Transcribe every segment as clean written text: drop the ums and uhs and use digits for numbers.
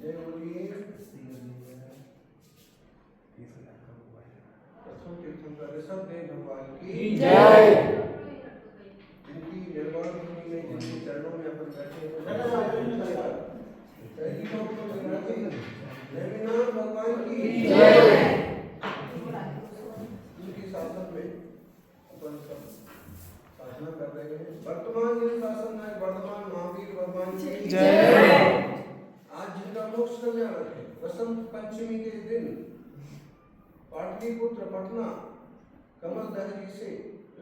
जय बोलिए ऋषभ देव भगवान की जय। जिनकी निर्वाण भूमि में जिनके चरणों में अपन बैठे हैं भगवान की जय। उनके शासन में अपन सब साधना कर रहे हैं। वर्तमान जिन शासन है वर्तमान महावीर भगवान की जय। आज जिनका मोक्ष कल्याण है वसंत पंचमी के दिन पाटलिपुत्र पटना कमल दहली से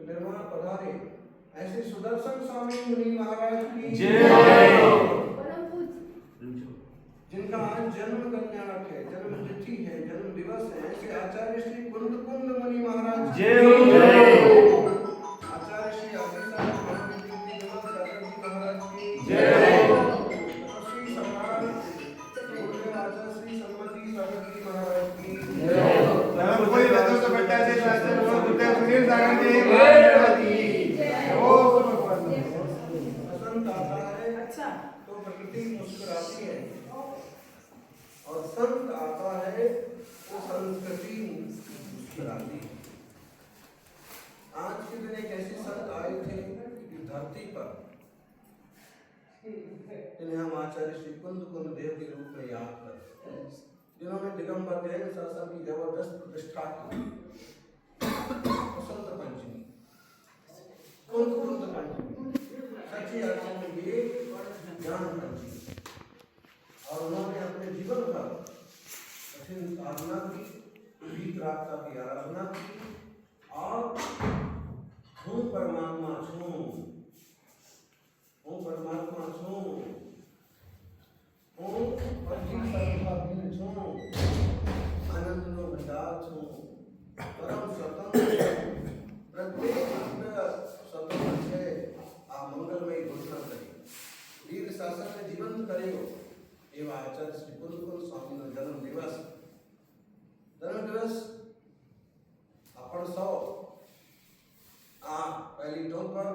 निर्माण पधारे ऐसे सुदर्शन स्वामी मुनि महाराज की जय। जिनका आज जन्म कल्याणक है, जन्म तिथि है, जन्म दिवस है, ऐसे आचार्य श्री कुंद मुनि महाराज जय। आचार्य श्री आदिसार महाराज की जय। श्री सम्राट आचार्य श्री सम्मति सागर जी महाराज की कोई बच्चों से बच्चा से शास्त्र और बुद्ध सुनील सागर जी बसंत आता है तो प्रकृति मुस्कुराती है और संत आता है तो संस्कृति मुस्कुराती है। आज के दिन एक ऐसे संत आए थे इस धरती पर जिन्हें हम आचार्य श्री कुंद देव के रूप में याद करते हैं, जिन्होंने दिगंबर जैन शासन की जबरदस्त प्रतिष्ठा की। बसंत पंचमी कुंद पंचमी सच्ची अर्थों में ये ज्ञान पंचमी और उन्होंने अपने जीवन भर कठिन साधना की, भीत रास्ता की आराधना की और हूँ परमात्मा छूं, हूँ परमात्मा छूं, हूँ पंची सर्वथा भिन्न छूं, आनंद नो भंडार छूं, परम स्वतंत्र प्रत्येक स्वतंत्र है आप मंगलमयी घोषणा करें वीर शासन में जीवंत करेगा एवं आचार्य श्री कुंद स्वामी नो जन्म दिवस अपन सौ पहली टोक पर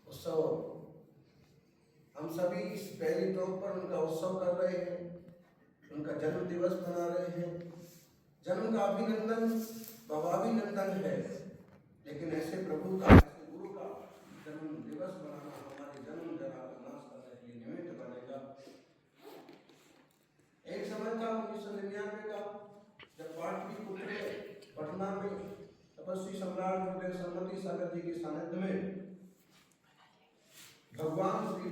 उत्सव हम सभी इस पहली टोक पर उनका उत्सव कर रहे हैं, उनका जन्म दिवस मना रहे हैं। जन्म का अभिनंदन बाबाभिनंदन है, लेकिन ऐसे प्रभु का ऐसे गुरु का जन्म दिवस मनाना हमारे जन्म जरा का नाश करने के लिए निमित्त बनेगा। एक समय था 1999 का जब पाटलिपुत्र पटना में तपस्वी सम्राट गुरुदेव सम्मति सागर जी के सानिध्य में भगवान श्री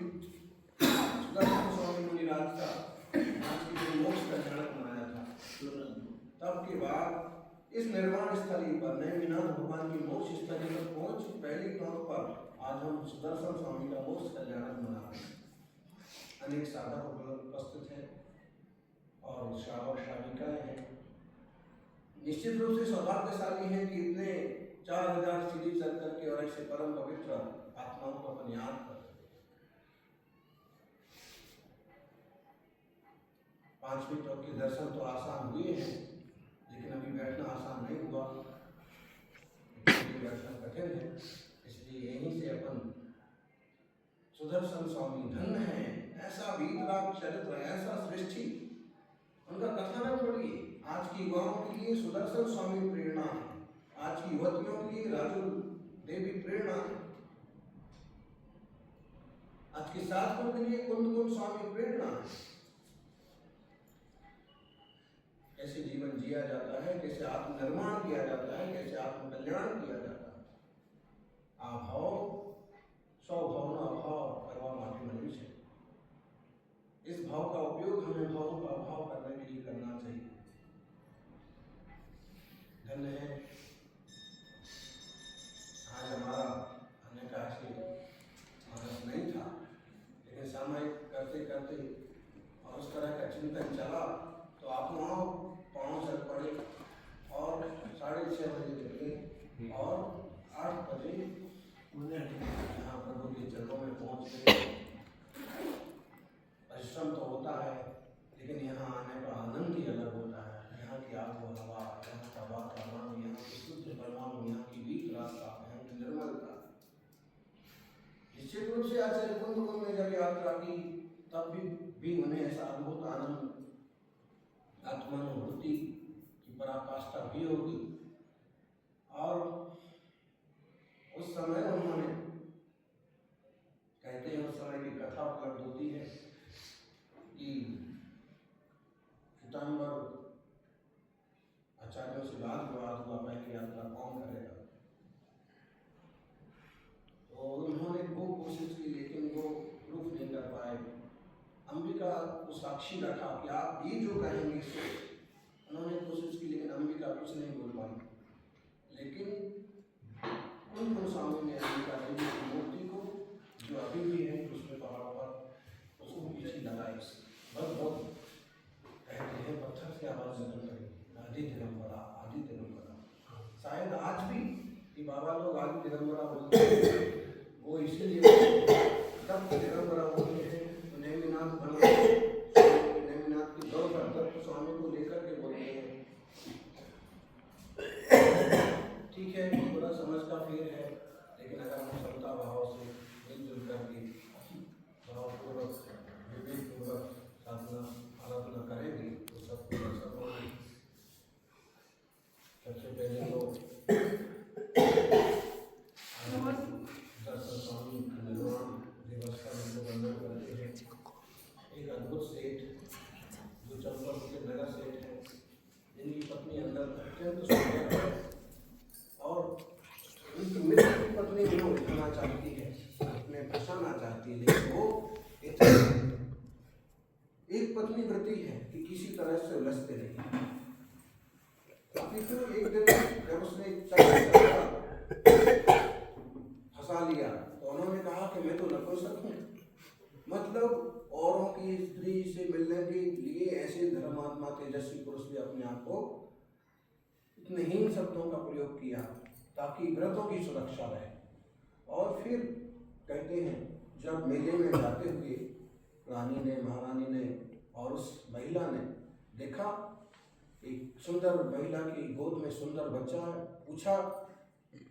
सुदर्शन स्वामी मुनिराज का मोक्ष कल्याणक मनाया था। तब के बाद इस निर्वाण स्थली पर नैमिनाथ भगवान की मोक्ष स्थली पर पहुंच पहली टोक पर आज हम सुदर्शन स्वामी का मोक्ष कल्याणक मना रहे हैं। अनेक साधक उपस्थित हैं और श्रावक श्राविकाएं हैं। निश्चित रूप से सौभाग्यशाली हैं कि इतने 4000 सीढ़ी चढ़ करके और ऐसे परम पवित्र आत्माओं को अपन याद कर रहे हैं। पांचवी टोक के दर्शन तो आसान हुए हैं, लेकिन अभी बैठना आसान नहीं हुआ, बैठना कठिन है। इसलिए यहीं से अपन सुदर्शन स्वामी धन्य है, ऐसा वीतराग चरित्र, ऐसा सृष्टि, उनका कथानक पढ़िए। आज की युवाओं के लिए सुदर्शन स्वामी प्रेरणा है, आज की युवतियों के लिए राजू देवी प्रेरणा है, आज के साथियों के लिए कुंद स्वामी प्रेरणा है। कैसे जीवन जिया जाता है, कैसे आत्मनिर्माण किया जाता है, कैसे आत्मकल्याण किया जाता है। आभाव स्वभावना अभाव करवा माटे मनुष्य, इस भाव का उपयोग हमें भावों का अभाव करने के लिए करना चाहिए। धन्य है आज हमारा आने का ऐसे मानस नहीं था, लेकिन सामयिक करते करते और उस तरह का चिंतन चला तो आप वहाँ पाँव चल पड़े और 6:30 बजे निकले और 8 बजे यहाँ प्रभु के चरणों में पहुँच गए। परिश्रम तो होता है, लेकिन यहाँ आने का आनंद ही अलग होता है। यहाँ की आबोहवा, यहाँ का वातावरण, यहाँ की शुद्ध परमाणु, यहाँ की वीत रास्ता, यहाँ की निर्मलता, निश्चित रूप रूप से आचार्य कुंद ने जब यात्रा की तब भी उन्हें ऐसा अद्भुत आनंद आत्मानुभूति की पराकाष्ठा भी होगी। और उस समय उन्होंने कहते हैं, उस समय की कथा उपलब्ध होती है कि पीताम्बर आचार्यों से वाद विवाद हुआ, पहली यात्रा कौन करेगा। तो उन्होंने खूब कोशिश की लेकिन वो प्रूफ नहीं कर पाए। अंबिका को साक्षी रखा कि आप ये जो कहेंगे सो। उन्होंने कोशिश की लेकिन अंबिका कुछ नहीं बोल पाई। लेकिन उन स्वामी ने अंबिका देवी की मूर्ति को, जो अभी भी है उसमें पहाड़ पर, उसको पीछे लगाई। बहुत कहते हैं पत्थर से आवाज निकल रही, आदि दिगंबरा आदि दिगंबरा। शायद आज भी कि बाबा लोग आदि दिगंबरा बोलते हैं, वो इसीलिए तब दिगंबरा बोलते हैं। नेमिनाथ बन गए, नेमिनाथ की दौड़ पर तब स्वामी को लेकर के बोलते हैं। ठीक है, थोड़ा समझ का फेर है, लेकिन अगर हम क्षमता भाव से मिलजुल करके भावपूर्वक विवेकपूर्वक साधना आराधना करेंगे तो सब कुछ सब होगा। सबसे पहले तो दर्शन स्वामी निर्वाण दिवस का वंदन करते हैं। एक अद्भुत सेठ जो चंपक के नगर सेठ है, जिनकी पत्नी अंदर अत्यंत सुंदर है और उनकी मित्र की पत्नी उन्हें उठाना चाहती है, अपने फंसाना चाहती है, लेकिन वो एक पत्नी व्रती है कि किसी तरह से उलझते नहीं। अपितु एक दिन जब उसने फंसा लिया तो उन्होंने कहा कि मैं तो नपुंसक हूँ। मतलब औरों की स्त्री से मिलने के लिए ऐसे धर्मात्मा तेजस्वी पुरुष भी अपने आप को इतने हीन शब्दों का प्रयोग किया ताकि व्रतों की सुरक्षा रहे। और फिर कहते हैं जब मेले में जाते हुए रानी ने, महारानी ने और उस महिला ने देखा एक सुंदर महिला की गोद में सुंदर बच्चा है, पूछा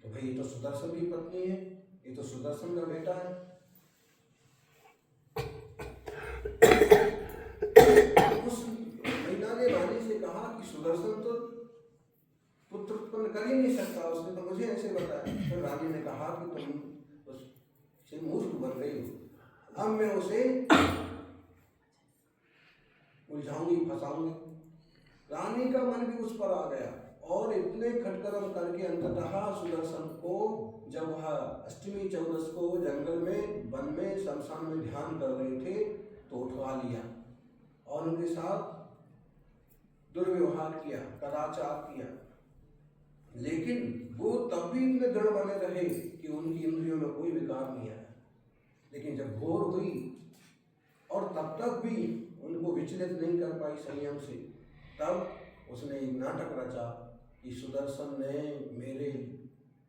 तो भाई ये तो सुदर्शन की पत्नी है, ये तो सुदर्शन का बेटा है। उस महिला ने रानी से कहा कि सुदर्शन तो पुत्र उत्पन्न कर ही नहीं सकता, उसने तो मुझे ऐसे बताया। फिर रानी ने कहा कि तुम उससे मूर्ख बन गई हो, अब मैं उसे उलझाऊंगी, फंसाऊंगी। रानी का मन भी उस पर आ गया और इतने खटकर्म करके अंततः सुदर्शन को जब वह अष्टमी चौदस को जंगल में, वन में, शमशान में ध्यान कर रहे थे तो उठवा लिया और उनके साथ दुर्व्यवहार किया, कदाचार किया। लेकिन वो तब भी इतने दृढ़ बने रहे कि उनकी इंद्रियों में कोई विकार नहीं आया। लेकिन जब भोर हुई और तब तक भी उनको विचलित नहीं कर पाई संयम से, तब उसने एक नाटक रचा कि सुदर्शन ने मेरे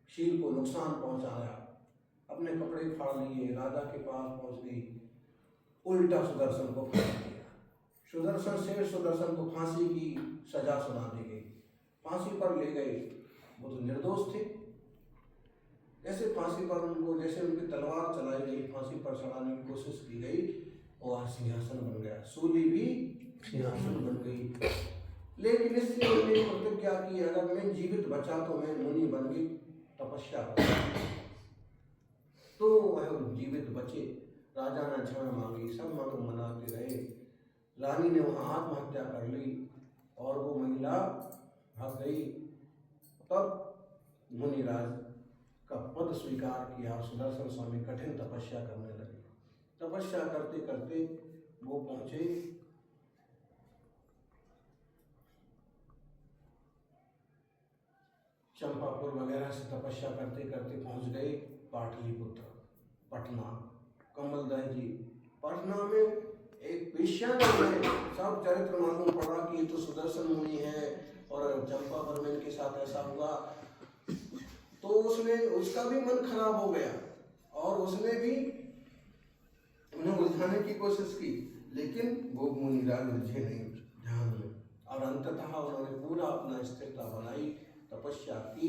शील को नुकसान पहुंचाया। अपने कपड़े फाड़ लिए, राजा के पास पहुंच गई, उल्टा सुदर्शन को फांस दिया। सुदर्शन को फांसी की सजा सुना दी गई, फांसी पर ले गए। वो तो निर्दोष थे, जैसे फांसी पर उनको, जैसे उनकी तलवार चलाई गई, फांसी पर चढ़ाने की कोशिश की गई और सिंहासन बन गया, सूली भी सिंहासन बन गई। लेकिन इससे उन्होंने प्रतिज्ञा की अगर मैं जीवित बचा तो मैं मुनि बन के तपस्या करूंगा। तो वह जीवित बचे। राजा ने क्षमा मांगी, सब मांग मनाते रहे। रानी ने वहां आत्महत्या कर ली और वो महिला भाग गई। तब मुनिराज का पद स्वीकार किया और सुदर्शन स्वामी कठिन तपस्या करने लगे। तपस्या करते करते वो पहुंचे चंपापुर वगैरह से, तपस्या करते करते पहुंच गए पाटलिपुत्र, पटना। कमलदास जी पटना में एक वेश्या ने सब चरित्र मालूम पड़ा कि तो सुदर्शन मुनि है और चंपापुर में इनके साथ ऐसा हुआ। तो उसने, उसका भी मन खराब हो गया और उसने भी उन्हें उलझाने की कोशिश की, लेकिन वो मुनिराज उलझे नहीं ध्यान में। और अंततः उन्होंने पूरा अपना स्थिरता बनाई, तपस्या की।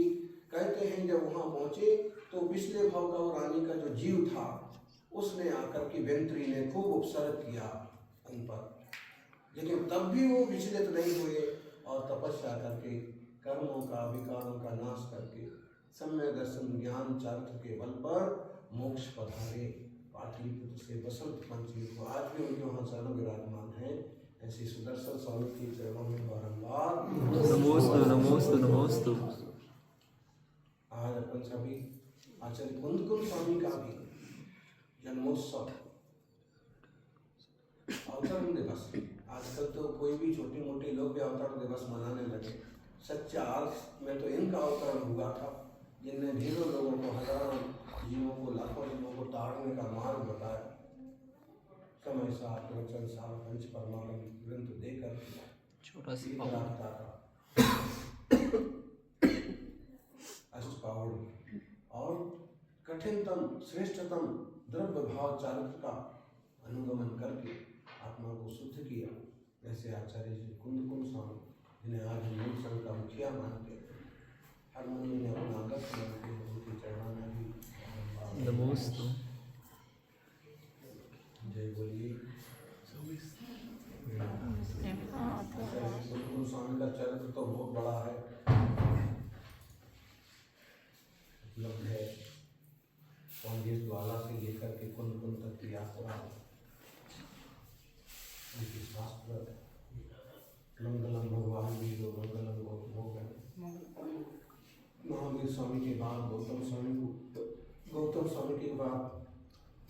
कहते हैं जब वहां पहुंचे तो पिछले भाव का वो रानी का जो जीव था उसने आकर के वेंत्री ने खूब उपसर्ग किया उन पर, लेकिन तब भी वो विचलित नहीं हुए और तपस्या करके कर्मों का विकारों का नाश करके सम्यक दर्शन ज्ञान चारित्र के बल पर मोक्ष पधारे। पाटलिपुत्र से बसंत पंचमी को आज भी उनके वहाँ चरण विराजमान है। ऐसे सुदर्शन स्वामी के चरणों में बारंबार नमोस्तु नमोस्तु नमोस्तु। आज अपन सभी आचार्य कुंदकुल स्वामी का भी जन्मोत्सव अवतरण दिवस, आजकल तो कोई भी छोटे मोटे लोग भी अवतरण दिवस मनाने लगे। सच्चा अर्थ में तो इनका अवतरण हुआ था, जिनने ढेरों लोगों को, हजारों जीवों को, लाखों जीवों को ताड़ने का मार्ग बताया। समय साथ वचन साथ पंच परमानंद ग्रंथ देकर छोटा सी अष्टपावड़ और कठिनतम श्रेष्ठतम द्रव्य भाव चारित्र का अनुगमन करके आत्मा को शुद्ध किया। जैसे आचार्य जी कुंदकुल स्वामी, जिन्हें आज हम मूल संघ का मुखिया मानते हैं, हर महीने ने अपना आदर्श मानते हैं, उनके चरणों में भी नमोस्तु। जय बोलिए। कुंदकुल स्वामी का चरित्र तो बहुत बड़ा है, उपलब्ध है। कांग्रेस द्वाला से लेकर के कुंदकुल तक की यात्रा, उनकी शास्त्र मंगलम भगवान भी जो मंगलम गौतम महावीर स्वामी के बाद गौतम स्वामी को, गौतम स्वामी के बाद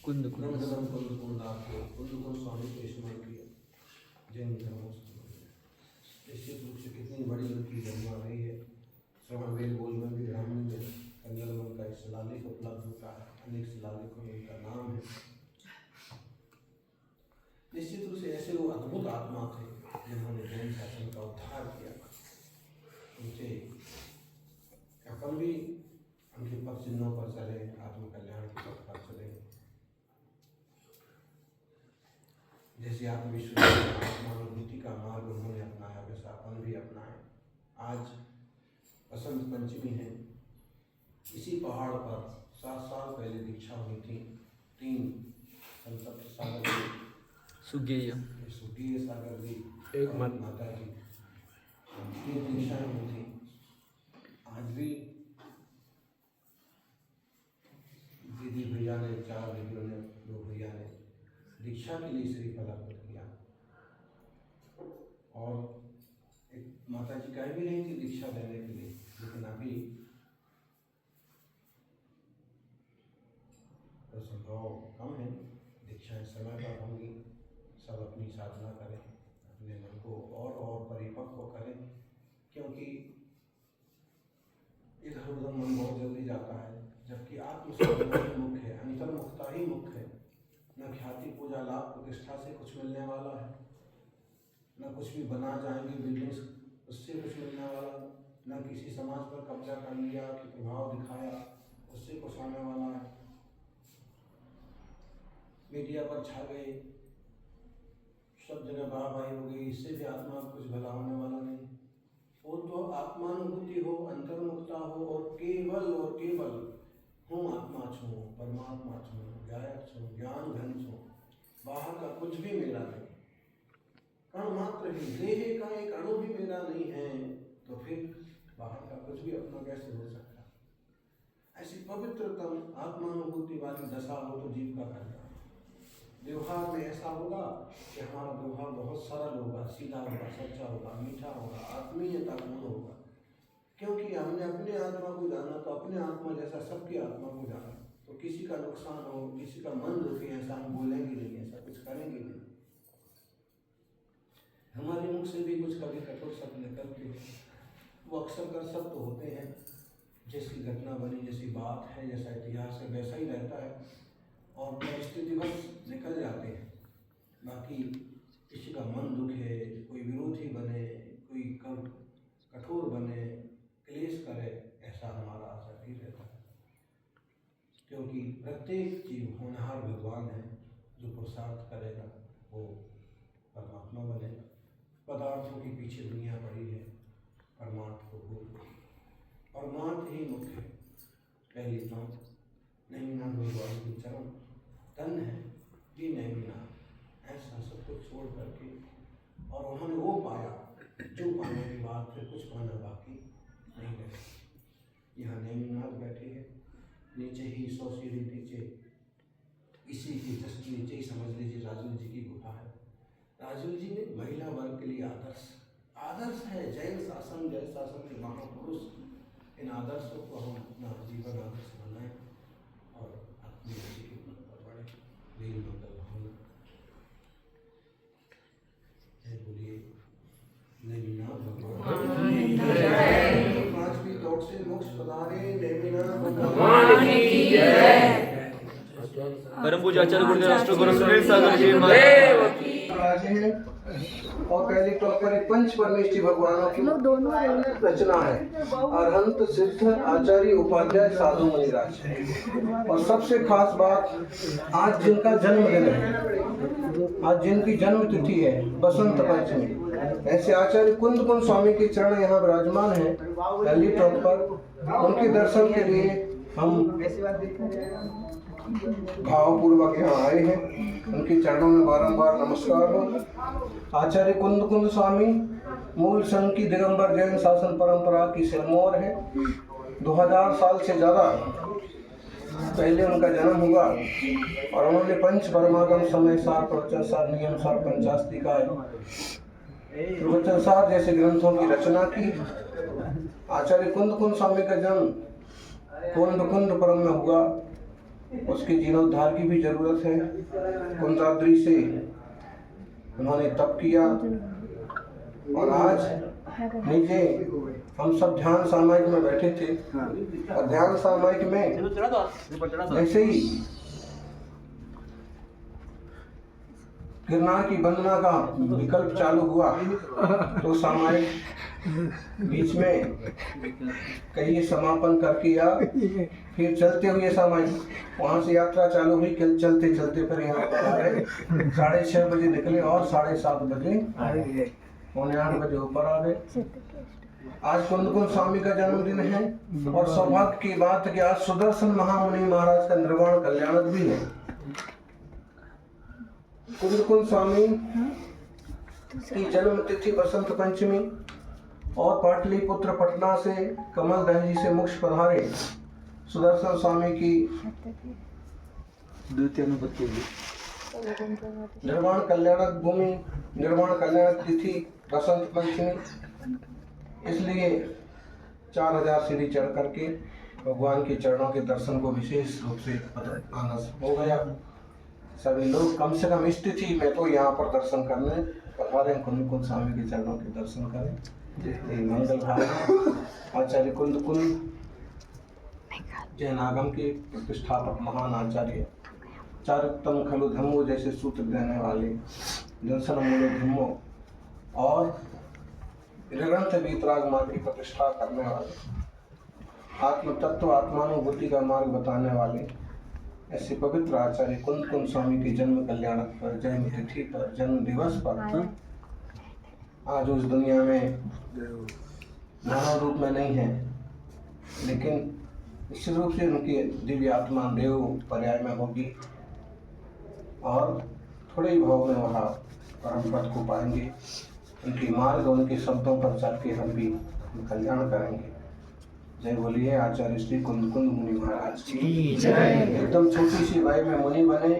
कुंदकुल मंगलम कुंदकुलदास को, कुंदकुल स्वामी को स्मरण किया। जैन धर्मों निश्चित रूप से कितनी बड़ी उनकी गरिमा रही है। श्रवण वेद बोल में भी ब्राह्मण में कन्यागमन का शिलालेख उपलब्ध होता है, अनेक शिलालेखों में उनका नाम है। निश्चित रूप से ऐसे वो अद्भुत आत्मा थे जिन्होंने जैन शासन का उद्धार किया। उनसे अपन भी उनके पद चिन्हों पर चले, आत्मकल्याण के पथ पर चले। जैसे आत्मविश्वास आत्मानुभूति का मार्ग उन्होंने अपनाया, वैसा अपन भी अपनाए। आज बसंत पंचमी है, इसी पहाड़ पर 7 साल पहले दीक्षा हुई थी। 3 संत सागर सुगेय सुगेय सागर जी, एक माता जी, 3 दीक्षाएं हुई थी। आज भी दीदी भैया ने, 4 दीदियों ने, 2 भैया ने दीक्षा के लिए श्रीफल अर्पित किया। और एक माता जी कह भी रही थी दीक्षा देने के लिए, लेकिन अभी तो संभव कम है। दीक्षाएं समय पर होंगी, सब अपनी साधना करें, अपने मन को और परिपक्व करें, क्योंकि इधर उधर मन बहुत जल्दी जाता है, जबकि आत्मसाधना ही मुख्य है, अंतर्मुखता ही मुख्य है। न ख्याति पूजा लाभ प्रतिष्ठा से कुछ मिलने वाला है, न कुछ भी बना जाएंगे बिल्डिंग्स उससे कुछ मिलने वाला, न किसी समाज पर कब्जा कर लिया कि प्रभाव दिखाया उससे कुछ आने वाला है। मीडिया पर छा गए, सब जगह वाहवाही हो गई, इससे भी आत्मा कुछ भला होने वाला नहीं। वो तो आत्मानुभूति हो, अंतर्मुखता हो और केवल हूँ आत्मा छूँ, परमात्मा छूँ, गायक छूँ, ज्ञान घन छूँ, बाहर का कुछ भी मेरा नहीं, कण मात्र ही, देह का एक अणु भी मेरा नहीं है, तो फिर बाहर का कुछ भी अपना कैसे हो सकता। ऐसी पवित्रतम आत्मानुभूति वाली दशा हो तो जीव का करना। व्यवहार में ऐसा होगा कि हमारा व्यवहार बहुत सरल होगा, सीधा होगा, सच्चा होगा, मीठा होगा, आत्मीयतापूर्ण होगा, क्योंकि हमने अपने आत्मा को जाना, तो अपने आत्मा जैसा सबकी आत्मा को जाना। तो किसी का नुकसान हो, किसी का मन दुखी, ऐसा हम बोलेंगे नहीं, ऐसा कुछ करेंगे नहीं। हमारे मुख से भी कुछ कभी कठोर शब्द निकलते हैं, वो अक्सर कर सब तो होते हैं, जैसी घटना बनी, जैसी बात है, जैसा इतिहास है, वैसा ही रहता है और परिस्थिति बस निकल जाते हैं। बाकी किसी का मन दुख है, कोई विरोधी बने, कोई कठोर बने, क्लेश करे, ऐसा हमारा आचरण ही रहता है। क्योंकि प्रत्येक जीव होनहार भगवान है, जो पुरुषार्थ करेगा वो परमात्मा बनेगा। पदार्थों के पीछे दुनिया पड़ी है, परमार्थ को भूल, परमार्थ ही मुख्य है। पहली पंक्ति नहीं ना भगवान के चरण धन है ये नहीं मिला, ऐसा सब कुछ छोड़ करके और उन्होंने वो पाया जो पाने के बाद फिर कुछ पाना बाकी नहीं रहे। यहाँ नेमिनाथ बैठे हैं, नीचे ही 100 सीढ़ी नीचे, इसी के जस्ट नीचे ही समझ लीजिए राजुल जी की गुफा है। राजुल जी ने महिला वर्ग के लिए आदर्श है, जैन शासन के महापुरुष। इन आदर्शों को हम अपना जीवन आदर्श बनाएं और अपनी रुचि के मन पर बढ़े। वीर मंगल भावना। जय बोलिए नेमिनाथ भगवान। पांचवी दौड़ से मोक्ष पधारे नेमिनाथ भगवान की जय। परम पूज्य आचार्य गुरुदेव राष्ट्र गुरु सुनील सागर जी महाराज और पहले तो पर पंच परमेष्टि भगवानों की रचना है। अरहंत सिद्ध आचार्य उपाध्याय साधु मुनिराज है। और सबसे खास बात, आज जिनका जन्मदिन है, आज जिनकी जन्म तिथि है बसंत पंचमी, ऐसे आचार्य कुंद कुंद स्वामी के चरण यहाँ विराजमान है दिल्ली टॉप पर। उनके दर्शन के लिए हम भावपूर्वक यहाँ आए हैं। उनके चरणों में बारंबार नमस्कार हो। आचार्य कुंद कुंद स्वामी मूल संघ की दिगंबर जैन शासन परंपरा की सिरमौर है। 2000 साल से ज़्यादा पहले उनका जन्म हुआ और उन्होंने पंच परमागम समय सार प्रवचन सार नियम सार पंचास्तिकाय प्रवचन सार जैसे ग्रंथों की रचना की। आचार्य कुंद कुंद स्वामी का जन्म कुंदपुरम में हुआ। उसके जीर्णोद्धार की भी जरूरत है। कुंदाद्री से उन्होंने तप किया और आज नीचे हम सब ध्यान सामायिक में बैठे थे और ध्यान सामायिक में ऐसे ही गिरनार की वंदना का विकल्प चालू हुआ तो सामायिक बीच में कई समापन करके या फिर चलते हुए सामायिक वहाँ से यात्रा चालू हुई। चलते चलते फिर यहाँ पर आ गए। 6:30 बजे निकले और 7:30 बजे 8 बजे ऊपर आ गए। आज कुंद कुंद स्वामी का जन्मदिन है और सौभाग्य की बात है कि आज सुदर्शन महामुनि महाराज का निर्वाण कल्याणक भी है। कुंद कुंद स्वामी की जन्म तिथि बसंत पंचमी और पाटलिपुत्र पटना से कमल दहन जी से मोक्ष पधारे सुदर्शन स्वामी की द्वितीय अनुपत्ति निर्वाण कल्याणक भूमि, निर्वाण कल्याणक तिथि बसंत पंचमी। इसलिए 4000 सीढ़ी चढ़ करके भगवान के चरणों के दर्शन को विशेष रूप से आना हो गया। सभी लोग कम से कम इस तिथि में तो यहाँ पर दर्शन करने पधारे, कुंद कुंद स्वामी के चरणों के दर्शन करें। मंगल भावना। आचार्य कुंद कुंद जैन आगम के प्रतिष्ठापक महान आचार्य, चारुत्तम खलु धम्मो जैसे सूत्र देने वाले, दर्शन मूल धम्मो और ग्रंथ वीतराग मार्ग की प्रतिष्ठा करने वाले, आत्म तत्व आत्मानुभूति का मार्ग बताने वाले ऐसे पवित्र आचार्य कुंद कुंद स्वामी के जन्म कल्याणक पर, जन्म तिथि पर, जन्म दिवस पर आज उस दुनिया में मानव रूप में नहीं है, लेकिन निश्चित रूप से उनकी दिव्य आत्मा देव पर्याय में होगी और थोड़े ही भाव में वहाँ परम पद को पाएंगे। उनकी मार्ग उनके शब्दों पर चल के हम भी कल्याण करेंगे। जय बोलिए आचार्य श्री कुंद कुंद मुनि महाराज की जय। एकदम छोटी सी वय में मुनि बने,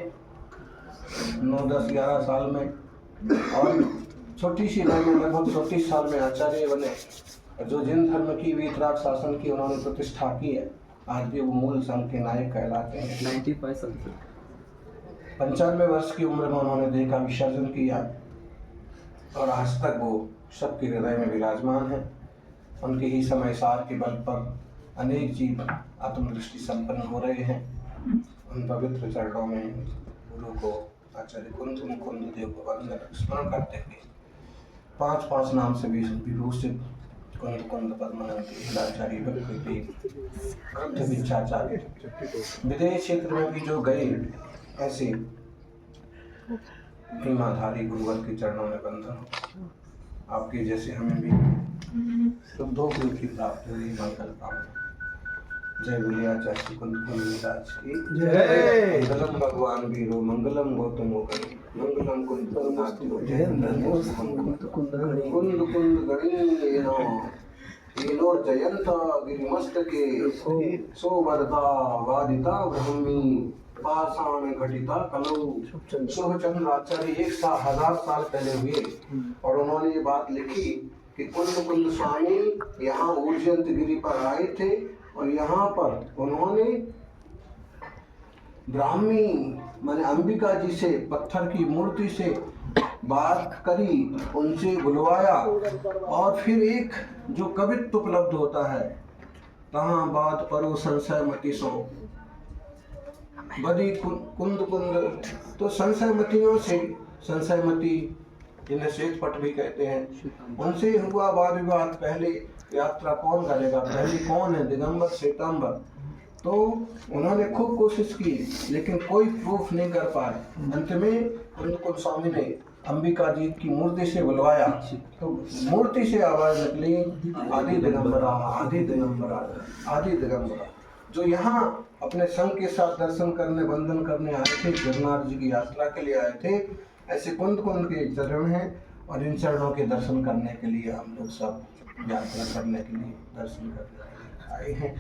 9, 10, 11 साल में और छोटी सी वय में लगभग 34 साल में आचार्य बने। जो जिन धर्म की वीतराग शासन की उन्होंने प्रतिष्ठा की है, आज भी वो मूल संघ के नायक कहलाते हैं। 95 वर्ष की उम्र में उन्होंने देह का विसर्जन किया और आज तक वो सबके हृदय में विराजमान है। उनके ही समय सार के बल पर अनेक जीव आत्मदृष्टि संपन्न हो रहे हैं। उन पवित्र चरणों में गुरु को आचार्य कुंद कुंद देव को वंदन स्मरण करते हुए 5 नाम से विभूषित कुंद कुंद पद्मावती आचार्य वृद्ध विचाचार्य विदेश क्षेत्र में भी जो गए, ऐसे भीमाधारी गुरुवर के चरणों में बंधन आपके जैसे हमें भी शुद्धों की प्राप्त हुई मंगल कामना। जय बोले आचार्य कुंद महाराज की जय। मंगलम भगवान वीरो मंगलम गौतमो गणि मंगलम कुंद नाथो जय कुंद कुंद गणि नो जयंता गिरिमस्तके सो वरदा वादिता ब्रह्मी पाषाण घटिता कलौ शुभचंद्र आचार्य 1000 साल पहले हुए और उन्होंने ये बात लिखी कि कुंद कुंद स्वामी यहाँ ऊर्जंत गिरी पर आए थे और यहाँ पर उन्होंने ब्राह्मी माने अंबिका जी से पत्थर की मूर्ति से बात करी, उनसे बुलवाया और फिर एक जो कवित्व उपलब्ध होता है तहाँ बात परो संशय मति सो बदी कुंद कुंद। तो संशय मतियों से संशय मति जिन्हें श्वेत पट भी कहते हैं उनसे हुआ वाद विवाद। पहले यात्रा कौन करेगा, पहले कौन है दिगंबर श्वेतांबर। तो उन्होंने खूब कोशिश की लेकिन कोई प्रूफ नहीं कर पाए। अंत में कुंद कुंद स्वामी ने अंबिका जी की मूर्ति से बुलवाया तो मूर्ति से आवाज निकली आदि दिगंबरा आदि दिगंबरा आदि दिगंबरा। जो यहाँ अपने संघ के साथ दर्शन करने वंदन करने आए थे, गिरनार जी की यात्रा के लिए आए थे, ऐसे कुंद कुंद के चरण हैं और इन चरणों के दर्शन करने के लिए हम लोग सब यात्रा करने के लिए दर्शन करने आए हैं।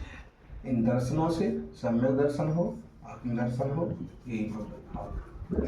इन दर्शनों से सम्यक दर्शन हो, आत्म दर्शन हो, यही हम लोग